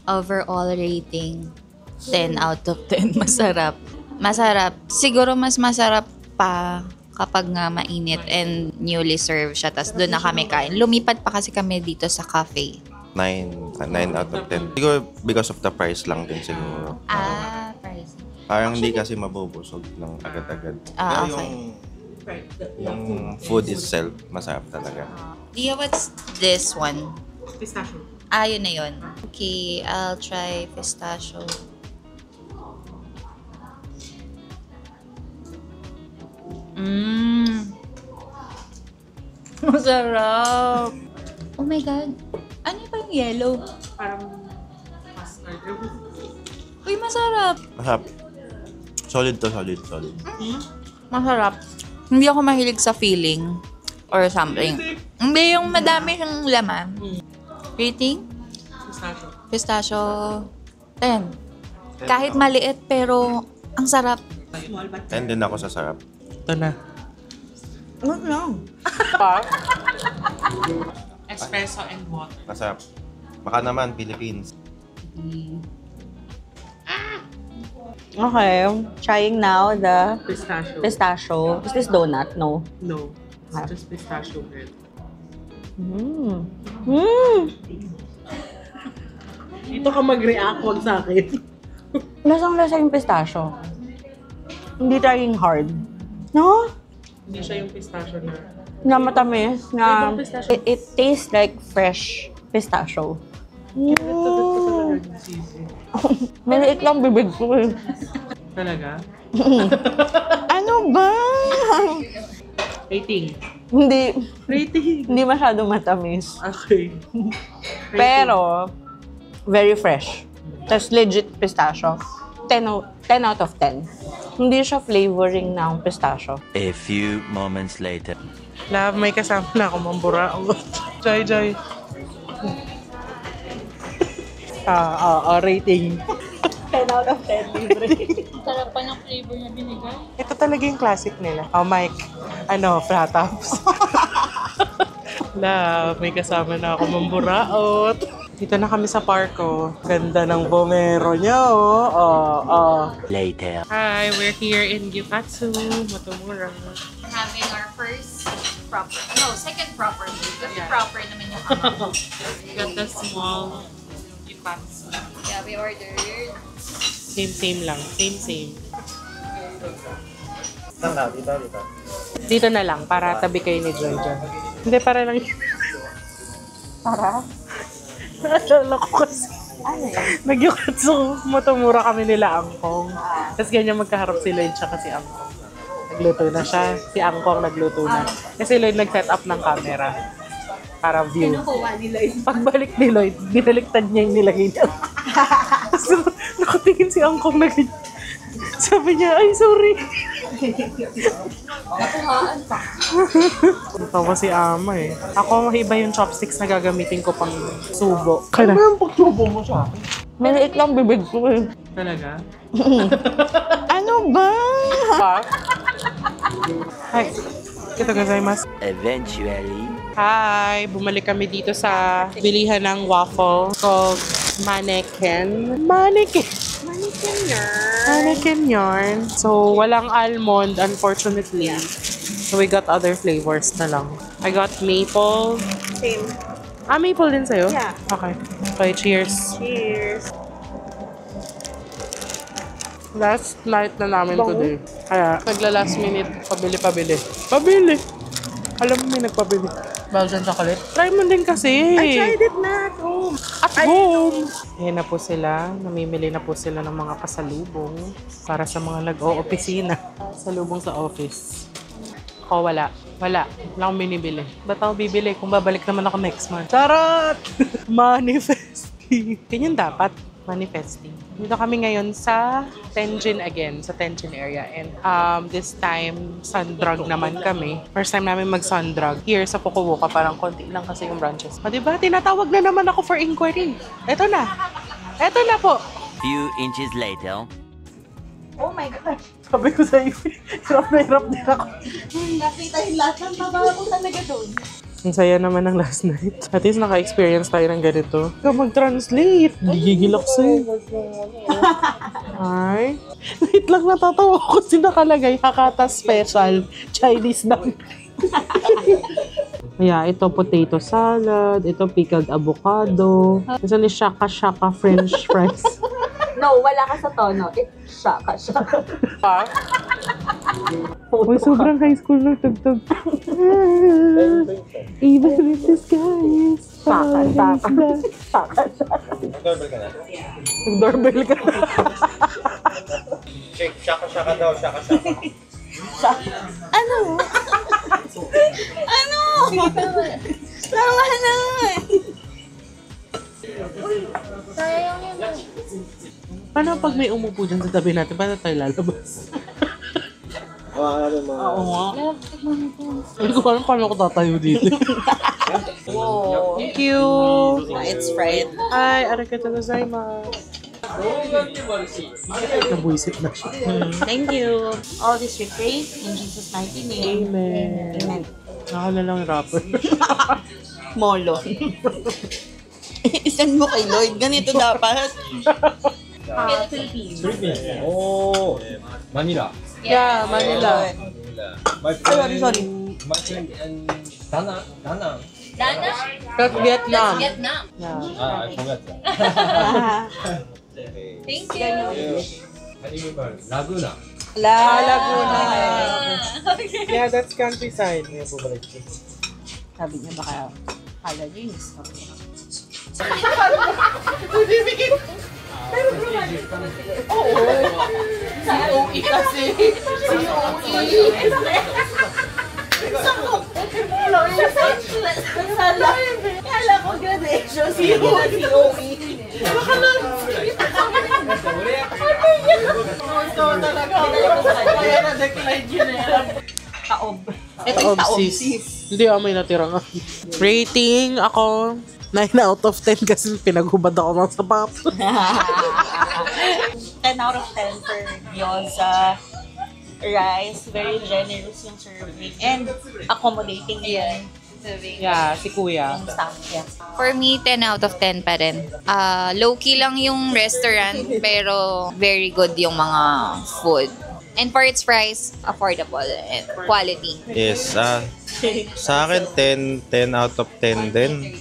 B: Overall rating, 10 out of 10. Masarap. Masarap. Siguro mas masarap pa kapag nga mainit and newly served siya. Tapos doon na kami kain. Lumipat pa kasi kami dito sa cafe.
C: 9 out of 10. Siguro because of the price lang din siguro.
B: Price.
C: Parang hindi kasi mabubusog ng agad-agad. Pero
B: Okay.
C: yung food itself, masarap talaga.
B: Dia, what's this one?
A: Pistachio.
B: Yun na yun. Okay, I'll try pistachio. Masarap! Oh my God! Ano pa yung yellow?
A: Parang mustard.
B: Uy, masarap!
C: Masarap. Solid.
B: Masarap. Hindi ako mahilig sa feeling or something. Hindi yung madami siyang laman. Rating?
A: Pistachio.
B: Pistachio 10. Kahit maliit pero ang sarap.
C: And din ako sa sarap.
A: Ito na.
G: Ano lang?
A: Espresso and water.
C: Masarap. Baka naman, Philippines.
G: Okay, trying now the
A: Pistachio.
G: pistachio. Is this donut? No.
A: No. It's just pistachio bread. Dito ka mag-react, wag sa akin.
G: Lasang-lasa yung pistachio. Hindi trying hard. No?
A: Hindi siya yung pistachio na...
G: Na matamis. Na
A: Ibang pistachio.
G: it tastes like fresh pistachio.
A: Ito talaga yung cheesy.
G: Maliit lang bibig ko eh.
A: Talaga?
G: Ano ba?
A: Rating.
G: Hindi masyado matamis.
A: Okay.
G: Pero, very fresh. Tapos legit pistachio. 10 out of 10. Hindi siya flavoring ng pistachio.
E: A few moments later.
A: Love, may kasama na ako mambura. Joy. Rating.
G: 10 out of 10, libre.
B: Sarap pa ng flavor na binigay.
A: Ito talaga yung classic nila. Mike, flat tops. Love, may kasama na ako mamburaot. Dito na kami sa park, oh. Ganda ng bomero niya, oh.
E: Later.
A: Hi, we're here in Gyukatsu, Motomura.
B: We're having our second proper meal. Kasi
A: Yeah.
B: proper naman yung ano.
A: We got the small Gyukatsu.
B: Yeah, we ordered.
A: Same lang. Same.
C: Saan dito?
A: Dito na lang, para tabi kayo ni Joy dyan. Hindi, para lang.
G: Para?
A: Naalala ko kasi.
G: Ano yan?
A: Nag-Gyukatsu, Motomura kami nila Angkong. Tapos ganyan magkaharap si Lloyd siya kasi Angkong. Nagluto na siya. Si Angkong nagluto na. Kasi Lloyd nag-set up ng camera. Para view. Pagbalik ni Lloyd, binaliktad niya yung nilagay niya. Tapos nakatingin si Angkong na ganyan. Sabi niya, ay sorry.
B: Nakuhaan pa.
A: Tawa si Ama eh. Ako, iba yung chopsticks na gagamitin ko pang subo.
C: Ano yung pagtubo mo sa akin?
G: Maliit lang bibig ko eh.
A: Talaga?
G: Ano ba?
A: Hi. Ito gozaimasu.
E: Eventually.
A: Hi! Bumalik kami dito sa bilihan ng waffle called Mannequin. Mannequin yarn. So, walang almond, unfortunately. So, we got other flavors na lang. I got maple.
G: Same.
A: Maple din sa'yo?
G: Yeah.
A: Okay. Okay, cheers.
G: Cheers.
A: Last night na namin today. Kaya, nagla-last minute, pabili. Alam mo, may nagpabili. Belgian chocolate. Try mo din kasi.
G: I tried it na at home.
A: At home! Ayan na po sila. Namimili na po sila ng mga pasalubong para sa mga nag-o-opisina. Salubong sa office. Ako, wala. Wala akong binibili. Ba't ako bibili kung babalik naman ako next month? Charot! Manifesting. Ganyan dapat. Manifesting. Dito kami ngayon sa Tenjin again, sa Tenjin area. And this time, sundrag naman kami. First time namin mag-sundrag. Here sa Fukuoka, parang konti lang kasi yung branches. O diba, tinatawag na naman ako for inquiry. Eto na po.
E: Few inches later.
G: Oh my gosh.
A: Sabi ko sa'yo, hirap din ako.
G: Nakita yung lahat ng trabaho ko talaga doon.
A: Ang saya naman ng last night. At least naka-experience tayo ng ganito. Ikaw mag-translate. Gigigil ako sa'yo. Ay. Wait lang, natatawa ko kasi nakalagay. Hakata special. Chinese na. Yeah, ito potato salad. Ito pickled avocado. Ito ni shaka French fries.
G: No, wala ka sa tono. It's shaka.
A: Uy, sobrang high school na tugtog. Even if the sky is falling down.
C: Nag-doorbell ka na?
A: Nag-doorbell ka na.
C: Shaka daw, shaka.
G: Ano? Tama na.
B: Sayang yun.
A: Paano pag may umupo dyan sa tabi natin? Paano tayo lalabas? Oo nga. Hindi ko alam paano ako tatayo dito.
G: Wow.
A: Thank you!
G: It's fried.
A: Hi! Arigatou gozaimasu! Nabuisit na siya.
G: Thank you. All this we pray in Jesus' mighty name.
A: Amen.
G: Amen.
A: Ako na lang rapper.
G: Molo. Isan mo kay Lloyd. Ganito dapat.
B: Philippines.
H: Oh, Manila.
A: Yeah, Manila.
H: My friend,
G: Sorry.
H: My friend and Dana.
B: Dana?
A: That's Vietnam.
B: Vietnam.
A: Yeah.
H: I forgot that.
B: Thank you.
H: Honeymoon, Laguna.
A: Laguna. Yeah, that's countryside. May bubalik ko.
G: Sabi niya baka kala niya yung
A: COE kasi.
G: Kala ko graduation. COE. Baka lang.
A: Kaya na-decline yun eh.
G: Taob.
A: Taobsis. Hindi ako may natira nga. Rating ako 9 out of 10 kasi pinaghubad ako ng sapatos.
G: 10 out of 10 for gyoza. Rice, very generous yung serving and accommodating din.
A: Yeah, si Kuya.
B: Yung staff, yeah. For me, 10 out of 10 pa rin. Low-key lang yung restaurant, pero very good yung mga food. And for its price, affordable and quality.
C: Yes, sa akin 10 out of 10 din.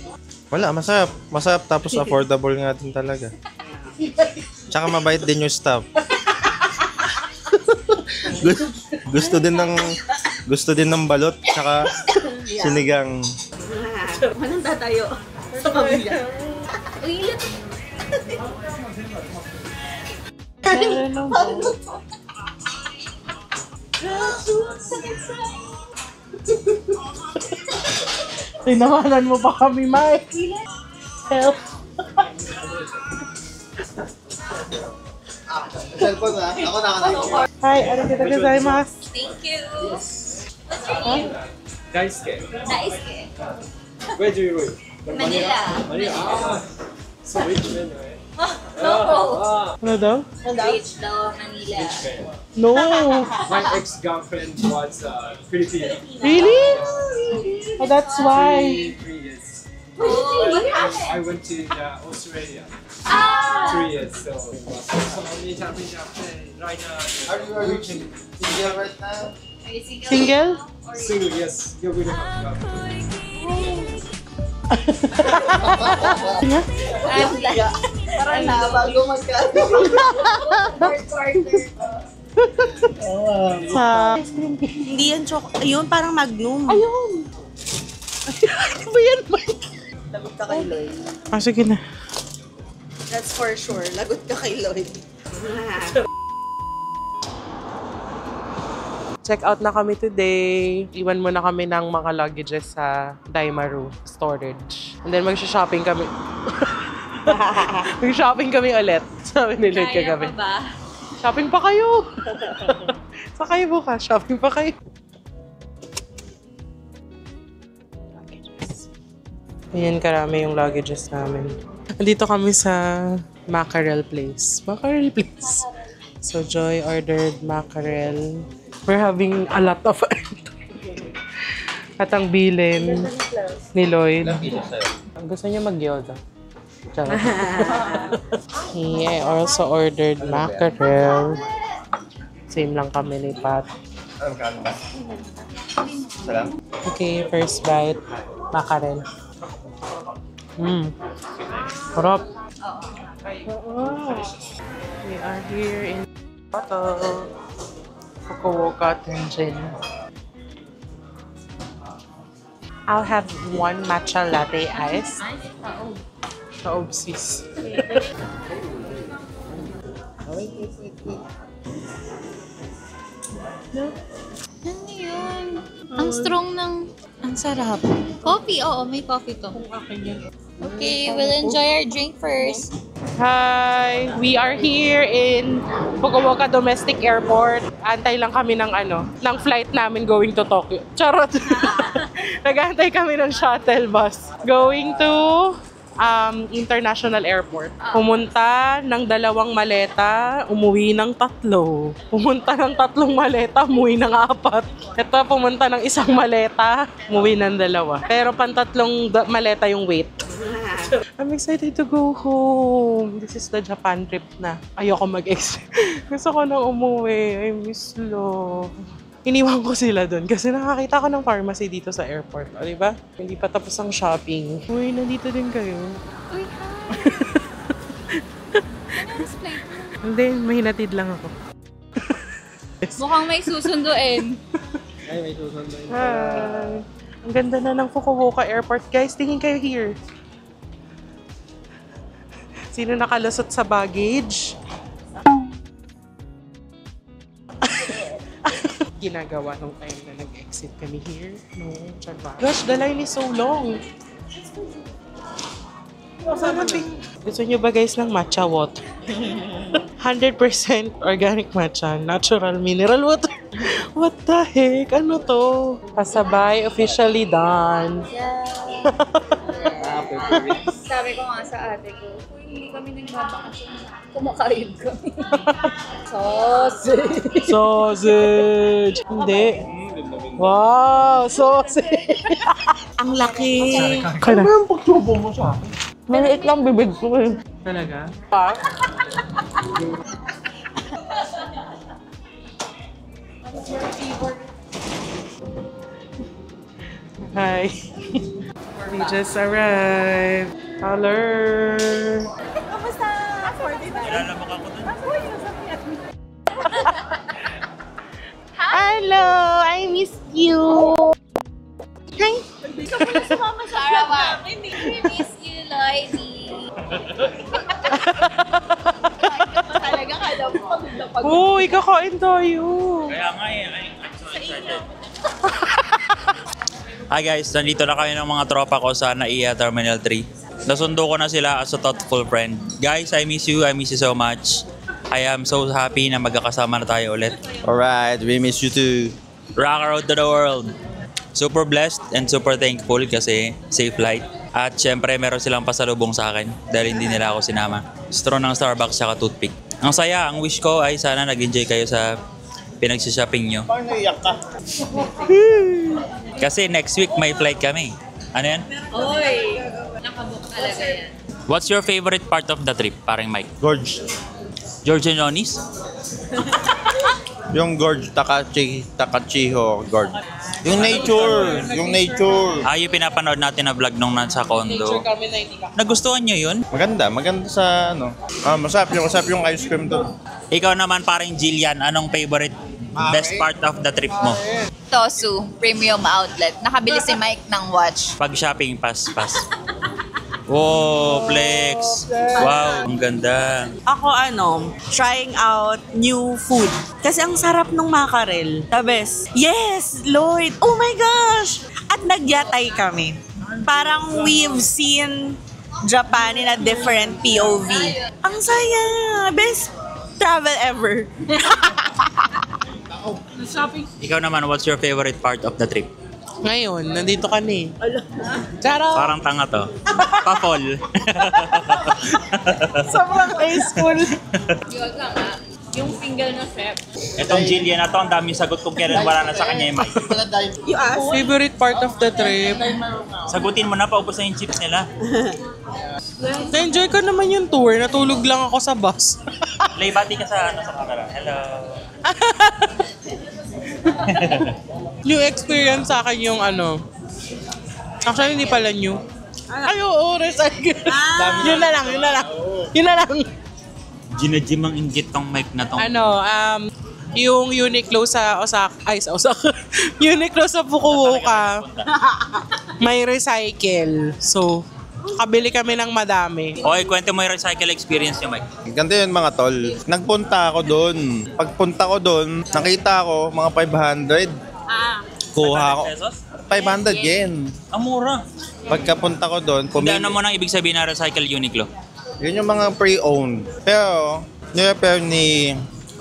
C: Wala, masarap. Masarap tapos affordable nga din talaga. Tsaka mabait din yung staff. Gusto din ng balot tsaka sinigang.
G: Anong tatayo sa pamilya?
A: Tinawanan mo pa kami, Mike. Help.
C: Cellphone na? Ako nakakita.
A: Hi, arigatou gozaimasu.
B: Thank you! What's your name?
H: Daisuke.
B: Daisuke.
H: Where do you live?
B: Manila.
H: Manila. So rich man, right?
B: No!
A: Ano daw?
B: Beach daw, Manila.
A: No.
H: My ex-girlfriend was Filipino.
A: Really? Oh, that's why.
H: 3 years.
B: Oh, what happened?
H: I went to Australia. 3 years. So only shopping right now.
C: Are you single right now?
B: Are you single?
A: Single?
H: Single, yes. You're really happy.
G: Parang na, bago magkano.
A: Sa...
G: Hindi yan ayun, parang Magnum.
A: Ayun. Ano ba yan, Mike?
G: Lagot ka kay Lloyd.
A: Sige na.
G: That's for sure. Lagot ka kay Lloyd.
A: Check out na kami today. Iwan muna kami ng mga luggages sa Daimaru storage. And then mag-shopping kami. Mag-shopping kami ulit. Sabi ni Lloyd kagabi.
B: Kaya pa ba?
A: Shopping pa kayo! Sa kayo bukas, shopping pa kayo. Luggages. Ayan, karami yung luggages namin. Nandito kami sa Mackerel Place. Mackerel Place. So, Joy ordered mackerel. We're having a lot of at ang bilin ni Lloyd. Gusto niya mag-yoga. I also ordered mackerel. Same lang kami ni Pat. Okay, first bite. Mackerel. Sarap. We are here in Kyoto. Fukuoka Tenjin. I'll have 1 matcha latte ice. Taob sis.
B: Ano yun? Ang strong ng... Ang sarap. Coffee? Oo, may coffee to. Okay, we'll enjoy our drink first.
A: Hi! We are here in Fukuoka Domestic Airport. Antay lang kami ng ng flight namin going to Tokyo. Charot! Nag-antay kami ng shuttle bus going to International Airport. Pumunta ng 2 maleta, umuwi ng 3. Pumunta ng 3 maleta, umuwi ng 4. Ito, pumunta ng 1 maleta, umuwi ng 2. Pero pan-3 maleta yung wait. I'm excited to go home. This is the Japan trip na. Ayoko mag-exit. Gusto ko nang umuwi. I miss love. Iniwan ko sila doon kasi nakakita ko ng pharmacy dito sa airport. O, diba? Hindi pa tapos ang shopping. Uy, nandito din kayo.
B: Uy, hi! Ano plate mo?
A: Hindi, mahinatid lang ako.
B: Mukhang may susunduin.
H: Ay, may susunduin.
A: Hi! Ang ganda na ng Fukuoka Airport. Guys, tingin kayo here. Sino nakalusot sa baggage? Ginagawa nung time na nag-exit kami here. No, gosh, the line is so long. Gusto nyo ba guys ng matcha water? 100% organic matcha, natural mineral water. What the heck? Ano to? Pasabay, officially done.
B: Sabi ko nga sa ate ko, uy, hindi kami nagbabakasyon. Kumakain kami. Sausage!
A: Sausage! Hindi. Wow, saucy.
G: Ang laki.
A: Kaya na.
G: Maliit lang bibig ko eh.
A: Talaga? Hi. We just arrived. Hello. Hello, I missed you. Hi.
B: Sarawak. We miss you, Lloydie. Talaga kada mo pag
A: Uy, kakain tayo.
I: Kaya nga eh, I'm so excited. Hi guys, nandito na kami ng mga tropa ko sa NAIA Terminal 3. Nasundo ko na sila as a thoughtful friend. Guys, I miss you so much. I am so happy na magkakasama na tayo ulit.
C: Alright, we miss you too.
I: Rock road to the world! Super blessed and super thankful kasi safe flight. At syempre meron silang pasalubong sa akin dahil hindi nila ako sinama. Straw ng Starbucks saka toothpick. Ang saya, ang wish ko ay sana nag-enjoy kayo sa pinagsishopping nyo.
C: Parang naiyak ka.
I: Kasi next week may flight kami. Ano yan?
B: Oy, nakabook talaga yan.
I: What's your favorite part of the trip, paring Mike?
C: Gorge.
I: George and Johnny's?
C: Yung gorge, Takachiho gorge. Yung nature.
I: Yung pinapanood natin na vlog nung nasa condo.
A: Kami na hindi ka.
I: Nagustuhan nyo yun?
C: Maganda sa ano. Masarap yung ice cream doon.
I: Ikaw naman paring Jillian, anong favorite best part of the trip mo?
B: Tosu, premium outlet. Nakabili si Mike ng watch.
I: Pag shopping, pass. Wow, flex. Wow, ang ganda.
G: Ako trying out new food. Kasi ang sarap ng mackerel. The best. Yes, Lloyd. Oh my gosh! At nagyatay kami. Parang we've seen Japan in a different POV. Ang saya! Best travel ever.
I: Ikaw naman, what's your favorite part of the trip?
A: Ngayon, nandito ka na eh. Charot!
I: Parang tanga to. Pa-fall.
A: Sobrang high school.
B: Yun lang yung single na chef.
I: Etong Jillian na to, ang daming sagot kung kailan wala na sa kanya yung mic.
A: Favorite part of the trip?
I: Sagutin mo na, paubos na yung chips nila.
A: Na-enjoy ko naman yung tour. Natulog lang ako sa bus.
I: Lay, bati ka sa camera. Hello.
A: New experience sa akin yung Actually, hindi pala new. Ay, oo, recycle. Yun na lang.
I: Ginajim ang inggit tong mic na to.
A: Yung Uniqlo sa Osaka. Uniqlo sa Fukuoka. May recycle. So, kabili kami ng madami.
I: Okay, kwento mo yung recycle experience niyo, Mike.
C: Ganito yun mga tol. Nagpunta ako doon. Pagpunta ko doon, nakita ko mga 500. Kuha ko. 500 yen.
I: Ang mura.
C: Pagkapunta ko doon,
I: Hindi ano mo nang ibig sabihin na recycle Uniqlo?
C: Yun yung mga pre-owned. Pero, nirepair ni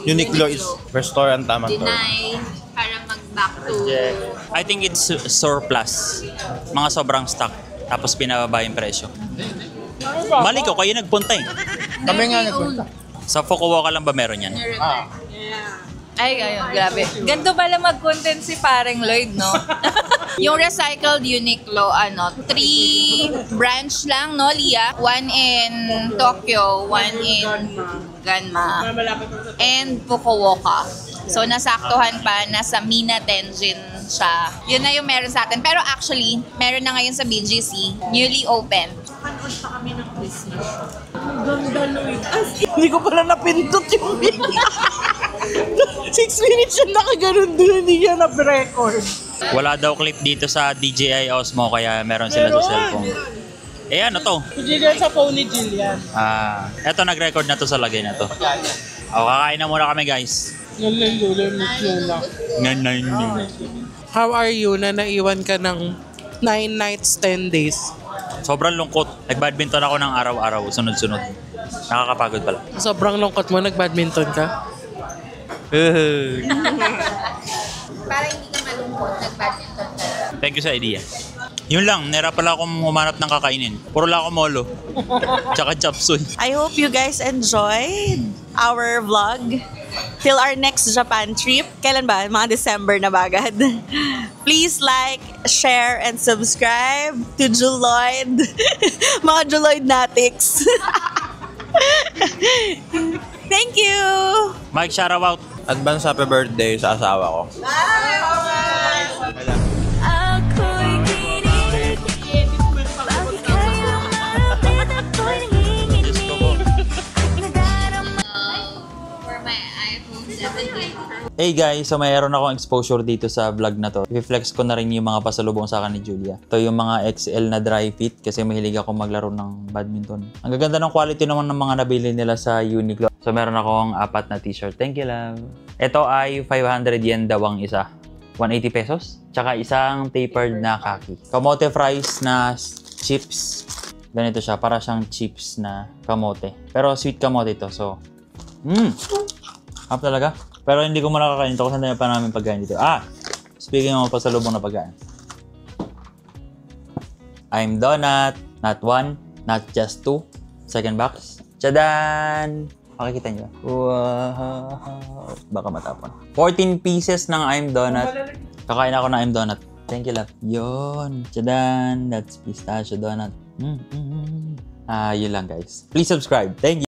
C: Uniqlo is restaurant tama to.
B: Deny para mag-back to...
I: I think it's surplus. Mga sobrang stock. Tapos pinababa yung presyo. Mali ko, kayo nagpunta eh.
C: Kami nga nagpunta.
I: Sa Fukuoka lang ba meron yan?
B: Ay, ayun, grabe. Ganito pala mag-content si pareng Lloyd, no? Yung recycled Uniqlo, 3 branch lang, no, Lia? 1 in Tokyo, 1 in Ganma, and Fukuoka. So, nasaktuhan pa, nasa Mina Tenjin siya. Yun na yung meron sa atin. Pero actually, meron na ngayon sa BGC, newly open.
G: Panood pa kami ng Christmas. Ang ganda, Lloyd. Hindi ko pala napindot yung video. 6 minutes siya nakaganon doon, hindi niya na-record.
I: Wala daw clip dito sa DJI Osmo kaya meron sila sa cellphone. Eh ano to?
A: Jillian sa phone ni Jillian.
I: Eto nag-record na to sa lagay na to. Kakain na muna kami guys.
A: How are you na naiwan ka ng 9 nights, 10 days?
I: Sobrang lungkot. Nag-badminton ako ng araw-araw, sunod-sunod. Nakakapagod pala.
A: Sobrang lungkot mo, nag-badminton ka?
B: Para hindi ka malungkot, nag-badminton ka.
I: Thank you sa idea. Yun lang, nera pala akong humanap ng kakainin. Puro lang ako molo. Tsaka chapsuy.
G: I hope you guys enjoyed our vlog. till our next Japan trip. Kailan ba? Mga December na ba agad? Please like, share, and subscribe to Juloid. Mga Juloid natics. Thank you!
I: Mike, shout out.
C: Advance happy birthday sa asawa ko.
I: Hey guys, so mayroon akong exposure dito sa vlog na to. I-flex ko na rin yung mga pasalubong sa akin ni Julia. Ito yung mga XL na dry fit kasi mahilig ako maglaro ng badminton. Ang gaganda ng quality naman ng mga nabili nila sa Uniqlo. So meron akong 4 na t-shirt. Thank you, love. Ito ay 500 yen daw ang isa. 180 pesos. Tsaka isang tapered na kaki. Kamote fries na chips. Ganito siya. Para siyang chips na kamote. Pero sweet kamote ito. So, talaga. Pero hindi ko muna kakain ito kasi hindi pa namin pagkain dito. Speaking of pasalubong na pagkain. I'm donut. Not 1, not just 2. Second box. Tchadan! Makikita nyo. Wow! Baka matapon. 14 pieces ng I'm donut. Kakain ako ng I'm donut. Thank you, love. Yun. Tchadan! That's pistachio donut. Yun lang, guys. Please subscribe. Thank you.